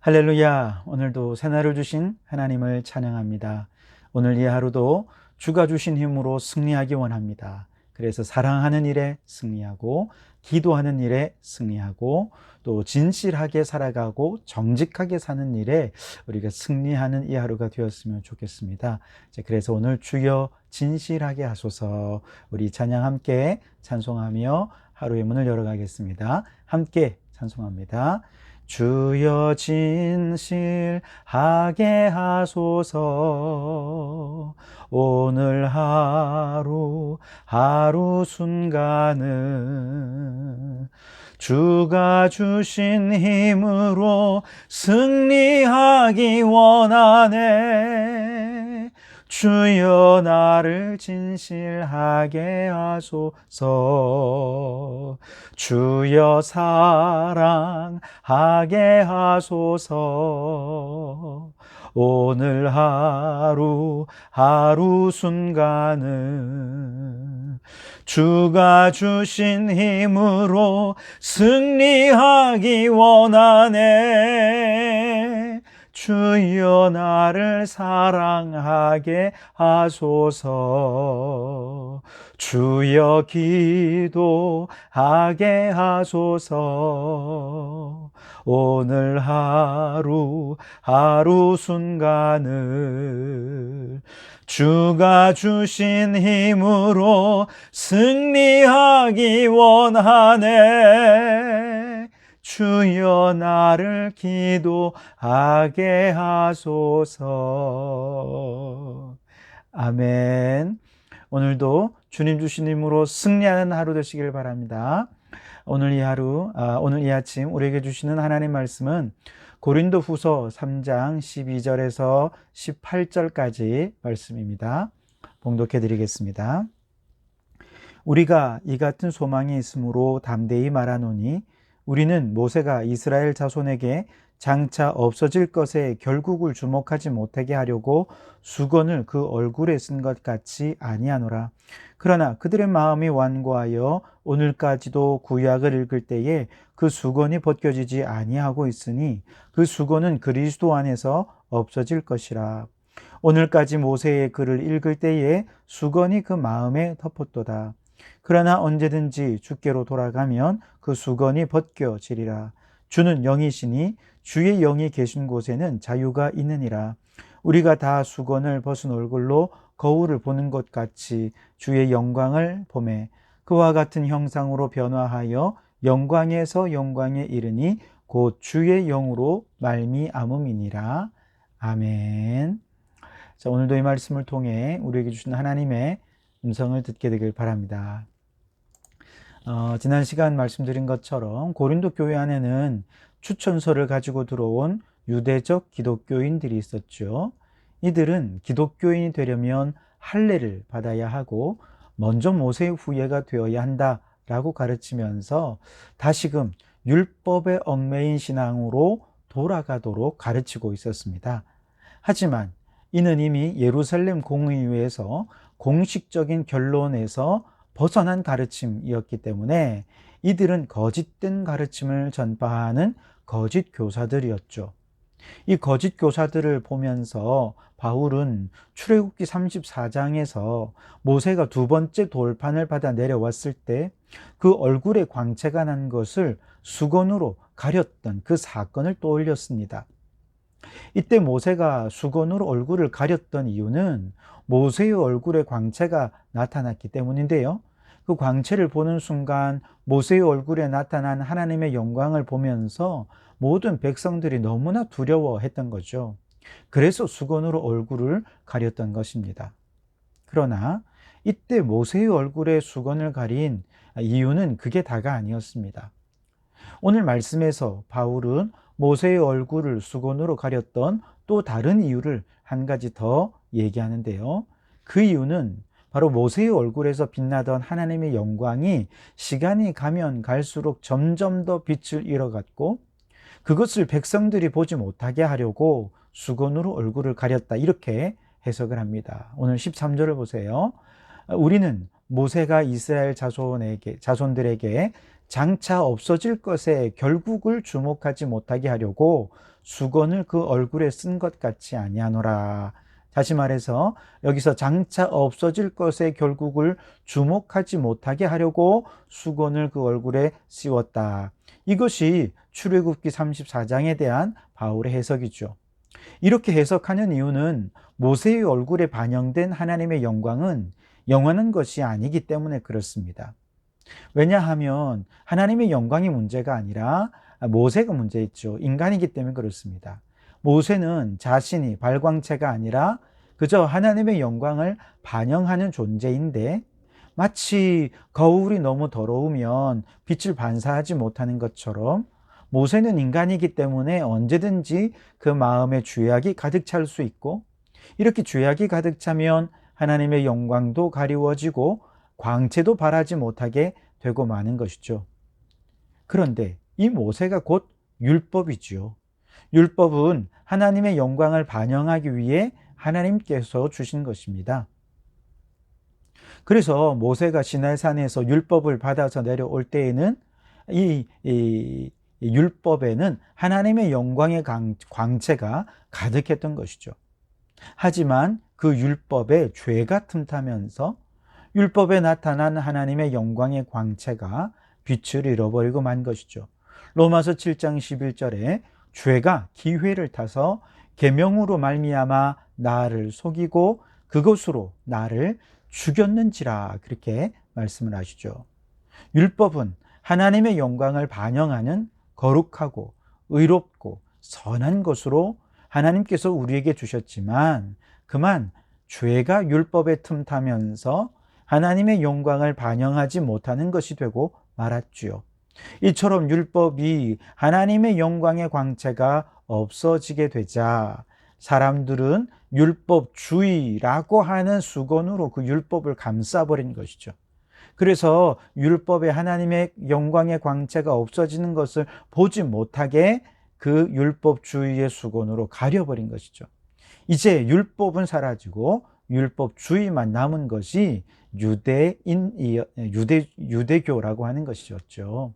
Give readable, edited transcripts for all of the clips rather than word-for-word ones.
할렐루야. 오늘도 새날을 주신 하나님을 찬양합니다. 오늘 이 하루도 주가 주신 힘으로 승리하기 원합니다. 그래서 사랑하는 일에 승리하고, 기도하는 일에 승리하고, 또 진실하게 살아가고 정직하게 사는 일에 우리가 승리하는 이 하루가 되었으면 좋겠습니다. 그래서 오늘 주여 진실하게 하소서, 우리 찬양 함께 찬송하며 하루의 문을 열어가겠습니다. 함께 찬송합니다. 주여 진실하게 하소서. 오늘 하루 순간은 주가 주신 힘으로 승리하기 원하네. 주여 나를 진실하게 하소서. 주여 사랑하게 하소서. 오늘 하루 순간은 주가 주신 힘으로 승리하기 원하네. 주여 나를 사랑하게 하소서. 주여 기도하게 하소서. 오늘 하루 순간을 주가 주신 힘으로 승리하기 원하네. 주여 나를 기도하게 하소서. 아멘. 오늘도 주님 주신 힘으로 승리하는 하루 되시길 바랍니다. 오늘 이 아침 우리에게 주시는 하나님 말씀은 고린도후서 3장 12절에서 18절까지 말씀입니다. 봉독해 드리겠습니다. 우리가 이 같은 소망이 있으므로 담대히 말하노니 우리는 모세가 이스라엘 자손에게 장차 없어질 것에 결국을 주목하지 못하게 하려고 수건을 그 얼굴에 쓴 것 같이 아니하노라. 그러나 그들의 마음이 완고하여 오늘까지도 구약을 읽을 때에 그 수건이 벗겨지지 아니하고 있으니 그 수건은 그리스도 안에서 없어질 것이라. 오늘까지 모세의 글을 읽을 때에 수건이 그 마음에 덮었도다. 그러나 언제든지 주께로 돌아가면 그 수건이 벗겨지리라. 주는 영이시니 주의 영이 계신 곳에는 자유가 있느니라. 우리가 다 수건을 벗은 얼굴로 거울을 보는 것 같이 주의 영광을 보매 그와 같은 형상으로 변화하여 영광에서 영광에 이르니 곧 주의 영으로 말미암음이니라. 아멘. 자, 오늘도 이 말씀을 통해 우리에게 주신 하나님의 음성을 듣게 되길 바랍니다. 지난 시간 말씀드린 것처럼 고린도 교회 안에는 추천서를 가지고 들어온 유대적 기독교인들이 있었죠. 이들은 기독교인이 되려면 할례를 받아야 하고 먼저 모세의 후예가 되어야 한다라고 가르치면서 다시금 율법에 얽매인 신앙으로 돌아가도록 가르치고 있었습니다. 하지만 이는 이미 예루살렘 공의회에서 공식적인 결론에서 벗어난 가르침이었기 때문에 이들은 거짓된 가르침을 전파하는 거짓 교사들이었죠. 이 거짓 교사들을 보면서 바울은 출애굽기 34장에서 모세가 두 번째 돌판을 받아 내려왔을 때 그 얼굴에 광채가 난 것을 수건으로 가렸던 그 사건을 떠올렸습니다. 이때 모세가 수건으로 얼굴을 가렸던 이유는 모세의 얼굴에 광채가 나타났기 때문인데요. 그 광채를 보는 순간 모세의 얼굴에 나타난 하나님의 영광을 보면서 모든 백성들이 너무나 두려워했던 거죠. 그래서 수건으로 얼굴을 가렸던 것입니다. 그러나 이때 모세의 얼굴에 수건을 가린 이유는 그게 다가 아니었습니다. 오늘 말씀에서 바울은 모세의 얼굴을 수건으로 가렸던 또 다른 이유를 한 가지 더 얘기하는데요. 그 이유는 바로 모세의 얼굴에서 빛나던 하나님의 영광이 시간이 가면 갈수록 점점 더 빛을 잃어갔고 그것을 백성들이 보지 못하게 하려고 수건으로 얼굴을 가렸다, 이렇게 해석을 합니다. 오늘 13절을 보세요. 우리는 모세가 이스라엘 자손들에게 장차 없어질 것에 결국을 주목하지 못하게 하려고 수건을 그 얼굴에 쓴 것 같이 아니하노라. 다시 말해서 여기서 장차 없어질 것에 결국을 주목하지 못하게 하려고 수건을 그 얼굴에 씌웠다. 이것이 출애굽기 34장에 대한 바울의 해석이죠. 이렇게 해석하는 이유는 모세의 얼굴에 반영된 하나님의 영광은 영원한 것이 아니기 때문에 그렇습니다. 왜냐하면 하나님의 영광이 문제가 아니라 모세가 문제있죠. 인간이기 때문에 그렇습니다. 모세는 자신이 발광체가 아니라 그저 하나님의 영광을 반영하는 존재인데, 마치 거울이 너무 더러우면 빛을 반사하지 못하는 것처럼 모세는 인간이기 때문에 언제든지 그 마음에 죄악이 가득 찰 수 있고, 이렇게 죄악이 가득 차면 하나님의 영광도 가리워지고 광채도 발하지 못하게 되고 마는 것이죠. 그런데 이 모세가 곧 율법이지요. 율법은 하나님의 영광을 반영하기 위해 하나님께서 주신 것입니다. 그래서 모세가 시내산에서 율법을 받아서 내려올 때에는 이 율법에는 하나님의 영광의 광채가 가득했던 것이죠. 하지만 그 율법에 죄가 틈타면서 율법에 나타난 하나님의 영광의 광채가 빛을 잃어버리고 만 것이죠. 로마서 7장 11절에 죄가 기회를 타서 계명으로 말미암아 나를 속이고 그것으로 나를 죽였는지라, 그렇게 말씀을 하시죠. 율법은 하나님의 영광을 반영하는 거룩하고 의롭고 선한 것으로 하나님께서 우리에게 주셨지만, 그만 죄가 율법에 틈타면서 하나님의 영광을 반영하지 못하는 것이 되고 말았지요. 이처럼 율법이 하나님의 영광의 광채가 없어지게 되자 사람들은 율법주의라고 하는 수건으로 그 율법을 감싸버린 것이죠. 그래서 율법에 하나님의 영광의 광채가 없어지는 것을 보지 못하게 그 율법주의의 수건으로 가려버린 것이죠. 이제 율법은 사라지고 율법주의만 남은 것이 유대교라고 하는 것이었죠.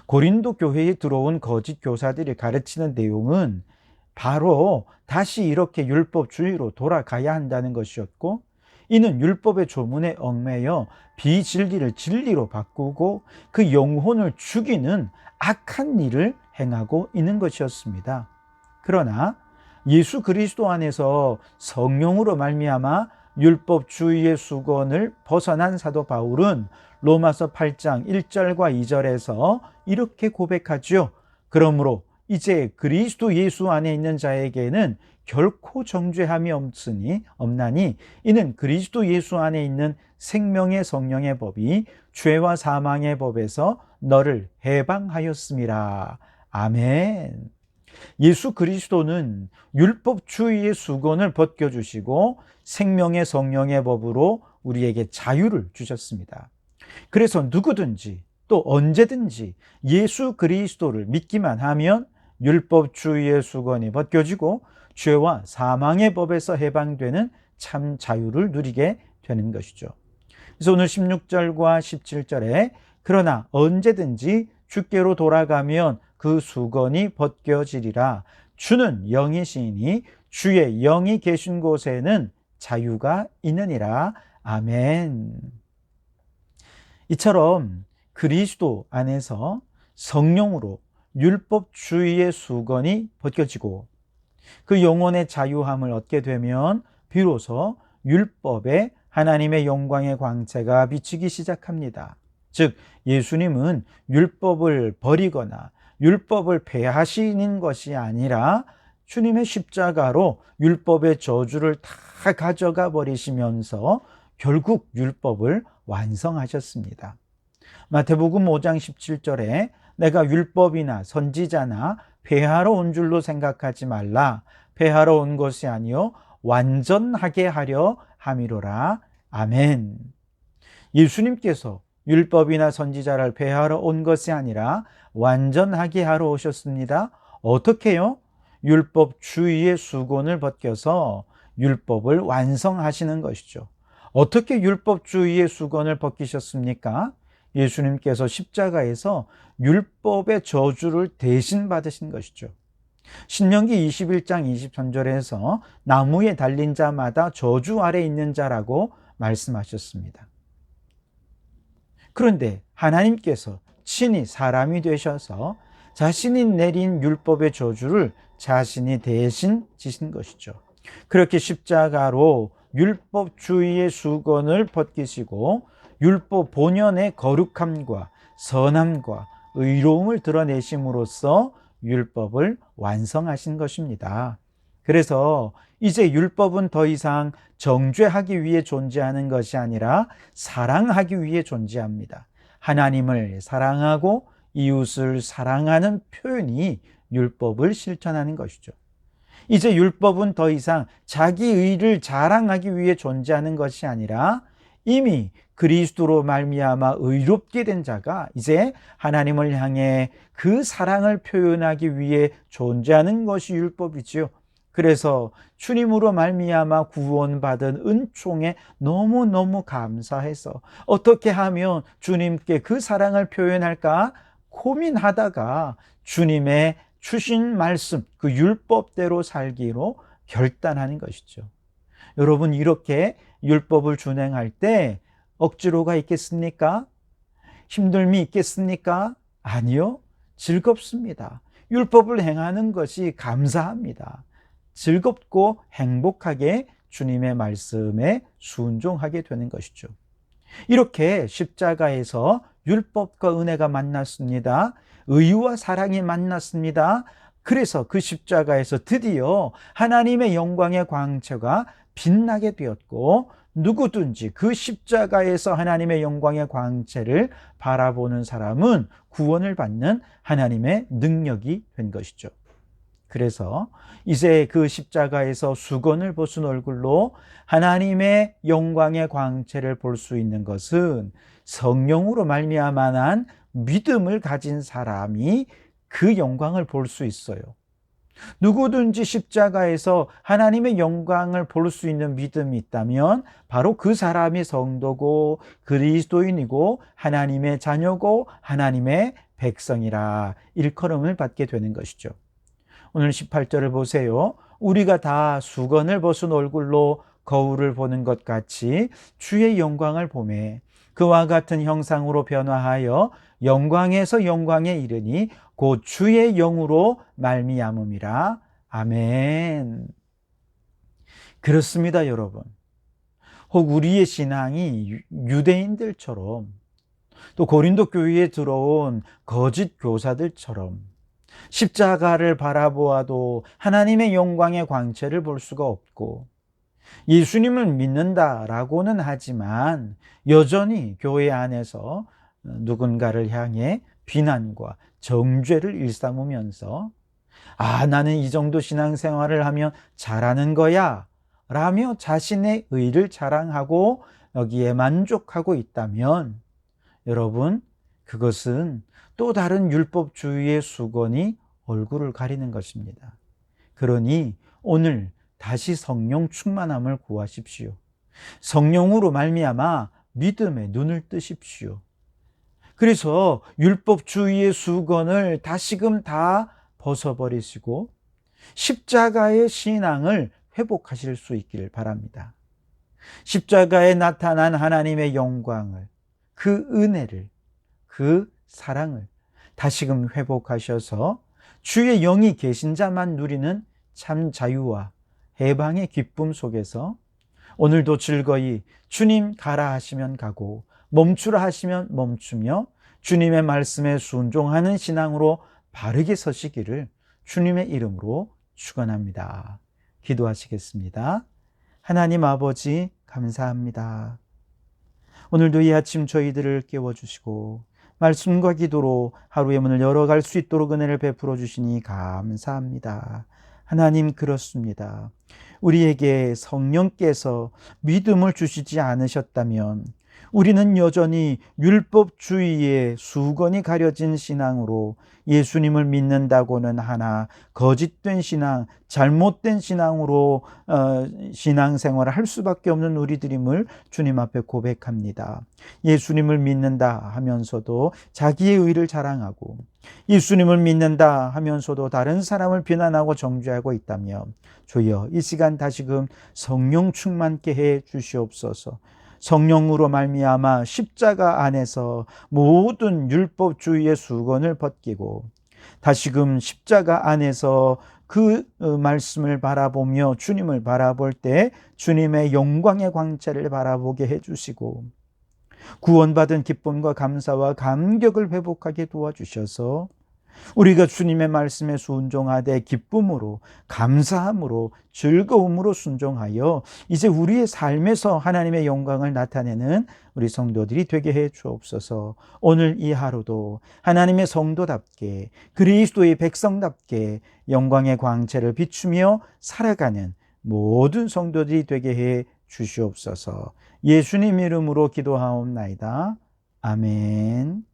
고린도 교회에 들어온 거짓 교사들이 가르치는 내용은 바로 다시 이렇게 율법주의로 돌아가야 한다는 것이었고, 이는 율법의 조문에 얽매여 비진리를 진리로 바꾸고 그 영혼을 죽이는 악한 일을 행하고 있는 것이었습니다. 그러나 예수 그리스도 안에서 성령으로 말미암아 율법주의의 수건을 벗어난 사도 바울은 로마서 8장 1절과 2절에서 이렇게 고백하죠. 그러므로 이제 그리스도 예수 안에 있는 자에게는 결코 정죄함이 없나니 이는 그리스도 예수 안에 있는 생명의 성령의 법이 죄와 사망의 법에서 너를 해방하였음이라. 아멘. 예수 그리스도는 율법주의의 수건을 벗겨주시고 생명의 성령의 법으로 우리에게 자유를 주셨습니다. 그래서 누구든지 또 언제든지 예수 그리스도를 믿기만 하면 율법주의의 수건이 벗겨지고 죄와 사망의 법에서 해방되는 참 자유를 누리게 되는 것이죠. 그래서 오늘 16절과 17절에 그러나 언제든지 주께로 돌아가면 그 수건이 벗겨지리라. 주는 영이시니 주의 영이 계신 곳에는 자유가 있느니라. 아멘. 이처럼 그리스도 안에서 성령으로 율법주의의 수건이 벗겨지고 그 영혼의 자유함을 얻게 되면 비로소 율법에 하나님의 영광의 광채가 비치기 시작합니다. 즉 예수님은 율법을 버리거나 율법을 폐하시는 것이 아니라 주님의 십자가로 율법의 저주를 다 가져가 버리시면서 결국 율법을 완성하셨습니다. 마태복음 5장 17절에 내가 율법이나 선지자나 폐하러 온 줄로 생각하지 말라. 폐하러 온 것이 아니요 완전하게 하려 함이로라. 아멘. 예수님께서 율법이나 선지자를 폐하러 온 것이 아니라 완전하게 하러 오셨습니다. 어떻게요? 율법주의의 수건을 벗겨서 율법을 완성하시는 것이죠. 어떻게 율법주의의 수건을 벗기셨습니까? 예수님께서 십자가에서 율법의 저주를 대신 받으신 것이죠. 신명기 21장 23절에서 나무에 달린 자마다 저주 아래 있는 자라고 말씀하셨습니다. 그런데 하나님께서 친히 사람이 되셔서 자신이 내린 율법의 저주를 자신이 대신 지신 것이죠. 그렇게 십자가로 율법주의의 수건을 벗기시고 율법 본연의 거룩함과 선함과 의로움을 드러내심으로써 율법을 완성하신 것입니다. 그래서 이제 율법은 더 이상 정죄하기 위해 존재하는 것이 아니라 사랑하기 위해 존재합니다. 하나님을 사랑하고 이웃을 사랑하는 표현이 율법을 실천하는 것이죠. 이제 율법은 더 이상 자기 의를 자랑하기 위해 존재하는 것이 아니라 이미 그리스도로 말미암아 의롭게 된 자가 이제 하나님을 향해 그 사랑을 표현하기 위해 존재하는 것이 율법이지요. 그래서 주님으로 말미암아 구원받은 은총에 너무너무 감사해서 어떻게 하면 주님께 그 사랑을 표현할까 고민하다가 주님의 주신 말씀, 그 율법대로 살기로 결단하는 것이죠. 여러분, 이렇게 율법을 준행할 때 억지로가 있겠습니까? 힘듦이 있겠습니까? 아니요. 즐겁습니다. 율법을 행하는 것이 감사합니다. 즐겁고 행복하게 주님의 말씀에 순종하게 되는 것이죠. 이렇게 십자가에서 율법과 은혜가 만났습니다. 의와 사랑이 만났습니다. 그래서 그 십자가에서 드디어 하나님의 영광의 광채가 빛나게 되었고, 누구든지 그 십자가에서 하나님의 영광의 광채를 바라보는 사람은 구원을 받는 하나님의 능력이 된 것이죠. 그래서 이제 그 십자가에서 수건을 벗은 얼굴로 하나님의 영광의 광채를 볼 수 있는 것은 성령으로 말미암아 난 믿음을 가진 사람이 그 영광을 볼 수 있어요. 누구든지 십자가에서 하나님의 영광을 볼 수 있는 믿음이 있다면 바로 그 사람이 성도고 그리스도인이고 하나님의 자녀고 하나님의 백성이라 일컬음을 받게 되는 것이죠. 오늘 18절을 보세요. 우리가 다 수건을 벗은 얼굴로 거울을 보는 것 같이 주의 영광을 보매 그와 같은 형상으로 변화하여 영광에서 영광에 이르니 곧 주의 영으로 말미암음이라. 아멘. 그렇습니다, 여러분. 혹 우리의 신앙이 유대인들처럼 또 고린도 교회에 들어온 거짓 교사들처럼 십자가를 바라보아도 하나님의 영광의 광채를 볼 수가 없고 예수님을 믿는다라고는 하지만 여전히 교회 안에서 누군가를 향해 비난과 정죄를 일삼으면서 나는 이 정도 신앙생활을 하면 잘하는 거야 라며 자신의 의를 자랑하고 여기에 만족하고 있다면 여러분, 그것은 또 다른 율법주의의 수건이 얼굴을 가리는 것입니다. 그러니 오늘 다시 성령 충만함을 구하십시오. 성령으로 말미암아 믿음의 눈을 뜨십시오. 그래서 율법주의의 수건을 다시금 다 벗어버리시고 십자가의 신앙을 회복하실 수 있기를 바랍니다. 십자가에 나타난 하나님의 영광을, 그 은혜를, 그 사랑을 다시금 회복하셔서 주의 영이 계신 자만 누리는 참 자유와 해방의 기쁨 속에서 오늘도 즐거이 주님 가라 하시면 가고 멈추라 하시면 멈추며 주님의 말씀에 순종하는 신앙으로 바르게 서시기를 주님의 이름으로 축원합니다. 기도하시겠습니다. 하나님 아버지 감사합니다. 오늘도 이 아침 저희들을 깨워주시고 말씀과 기도로 하루의 문을 열어갈 수 있도록 은혜를 베풀어 주시니 감사합니다. 하나님, 그렇습니다. 우리에게 성령께서 믿음을 주시지 않으셨다면 우리는 여전히 율법주의에 수건이 가려진 신앙으로 예수님을 믿는다고는 하나 거짓된 신앙, 잘못된 신앙으로 신앙생활을 할 수밖에 없는 우리들임을 주님 앞에 고백합니다. 예수님을 믿는다 하면서도 자기의 의를 자랑하고, 예수님을 믿는다 하면서도 다른 사람을 비난하고 정죄하고 있다면 주여 이 시간 다시금 성령 충만케 해 주시옵소서. 성령으로 말미암아 십자가 안에서 모든 율법주의의 수건을 벗기고 다시금 십자가 안에서 그 말씀을 바라보며 주님을 바라볼 때 주님의 영광의 광채를 바라보게 해주시고 구원받은 기쁨과 감사와 감격을 회복하게 도와주셔서 우리가 주님의 말씀에 순종하되 기쁨으로, 감사함으로, 즐거움으로 순종하여 이제 우리의 삶에서 하나님의 영광을 나타내는 우리 성도들이 되게 해 주옵소서. 오늘 이 하루도 하나님의 성도답게, 그리스도의 백성답게 영광의 광채를 비추며 살아가는 모든 성도들이 되게 해 주시옵소서. 예수님 이름으로 기도하옵나이다. 아멘.